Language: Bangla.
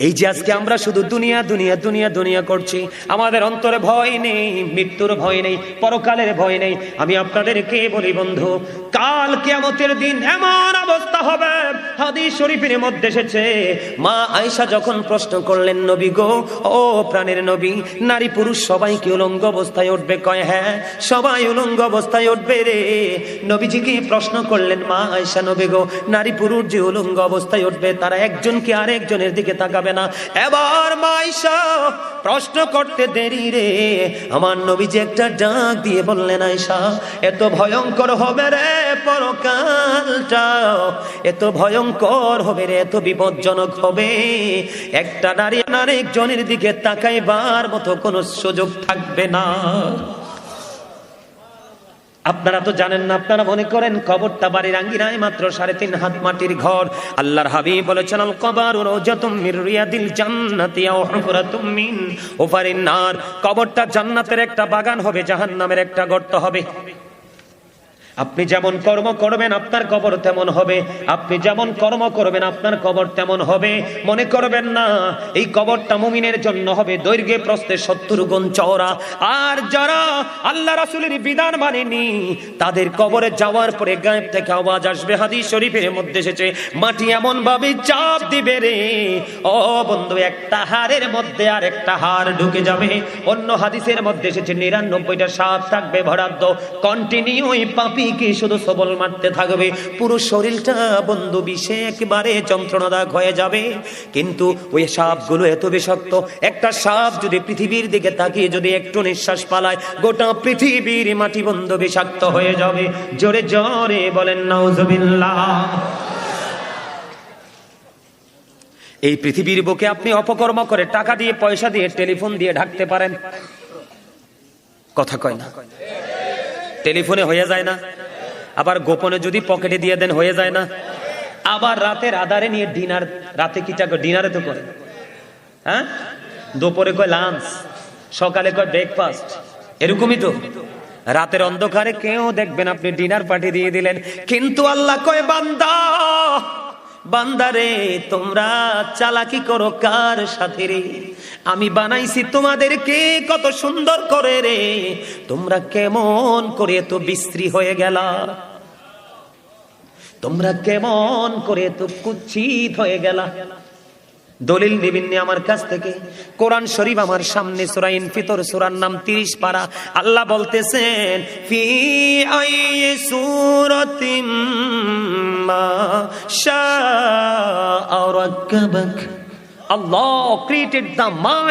এই যে আজকে আমরা শুধু দুনিয়া দুনিয়া দুনিয়া দুনিয়া করছি, আমাদের অন্তরে ভয় নেই, মৃত্যুর ভয় নেই, পরকালের ভয় নেই। আমি আপনাদেরকে বলি বন্ধু, কাল কিয়ামতের দিন এমন অবস্থা হবে, হাদিস শরীফের মধ্যে এসেছে, মা আয়েশা যখন প্রশ্ন করলেন, নবী গো, ও প্রাণের নবী, নারী পুরুষ সবাই কি উলঙ্গ অবস্থায় উঠবে? কয় হ্যাঁ, সবাই উলঙ্গ অবস্থায় উঠবে রে। নবীজিকে প্রশ্ন করলেন, মা আয়েশা, নবী গো, নারী পুরুষ যে উলঙ্গ অবস্থায় উঠবে, তারা একজন কি আরেকজনের দিকে তাকাবে না? এবার মা আয়েশা প্রশ্ন করতে দেরি রে, আমার নবীজি একটা ডাক দিয়ে বললেন, আয়েশা, এত ভয়ঙ্কর হবে রে পরকালটা, এত ভয়ঙ্কর হবে রে, এত বিপজ্জনক হবে, একটা নারী আরেকজনের দিকে তাকাইবার মতো কোনো সুযোগ থাকবে না। আপনারা তো জানেন না, আপনারা মনে করেন কবরটা বাড়ির আঙ্গিনায় মাত্র 3.5 হাত মাটির ঘর। আল্লাহর হাবিব বলেছেন, আল কবরু রাওজাতুম মির রিয়াদিল জান্নাতি আও হুফরাতুম মিন হুফারিন নার। কবরটা জান্নাতের একটা বাগান হবে, জাহান্নামের একটা গর্ত হবে। আপনি যেমন কর্ম করবেন আপনার কবর তেমন হবে, আপনি যেমন কর্ম করবেন আপনার কবর তেমন হবে। মনে করবেন না এই কবরটা মুমিনের জন্য হবে দৈর্ঘ্যে প্রস্থে 70 গুণ চওড়া। আর যারা আল্লাহ রাসূলের বিধান মানেনি, তাদের কবরে যাওয়ার পরে গায়েব থেকে আওয়াজ আসবে, হাদিস শরীফের মধ্যে এসেছে, মাটি এমন ভাবে চাপ দিবে রে, ও বন্ধু, একটা হাড়ের মধ্যে আর একটা হাড় ঢুকে যাবে। অন্য হাদিসের মধ্যে এসেছে 99টা সাপ থাকবে বরাদ্দ, কন্টিনিউ পাপি কি শুধু সবল মারতে থাকবে, পুরো শরীরটা বন্ধু বিষে একেবারে যন্ত্রণাদায়ক হয়ে যাবে। কিন্তু ওই সাপগুলো এত বিষাক্ত, একটা সাপ যদি পৃথিবীর দিকে তাকিয়ে যদি একটু নিঃশ্বাস পালায়, গোটা পৃথিবীর মাটি বন্ধু বিষাক্ত হয়ে যাবে। জোরে জোরে বলেন নাউজুবিল্লাহ। এই পৃথিবীর বুকে আপনি অপকর্ম করে টাকা দিয়ে, পয়সা দিয়ে, টেলিফোন দিয়ে ঢাকতে পারেন, কথা কয় না? টেলিফোনে হয়ে যায় না? আবার গোপনে যদি পকেটে দিয়ে দেন হয়ে যায় না? আবার রাতের আধারে নিয়ে ডিনার, রাতে কিটা ডিনারে তো করে, হ্যাঁ, দুপুরে কয় লাঞ্চ, সকালে কয় ব্রেকফাস্ট, এরকমই তো। রাতের অন্ধকারে কেউ দেখবেন আপনি ডিনার পার্টি দিয়ে দিলেন, কিন্তু আল্লাহ কয়, বান্দা, বান্দারে, তোমরা চালাকি করো কার সাথে রে? আমি বানাইছি তোমাদেরকে কত সুন্দর করে রে, তোমরা কেমন করে এত বিশ্রী হয়ে গেলা, তোমরা কেমন করে এত কুৎসিত হয়ে গেলা। দলিল নিবিন্নি আমার কাছ থেকে, কোরআন শরীফ আমার সামনে, সূরা ইনফিতর সূরার নাম 30 পারা। আল্লাহ বলতেছেন, ফি আইয়ি সূরাতিম মা শাআ রাক্কাবাক। Allah created the mind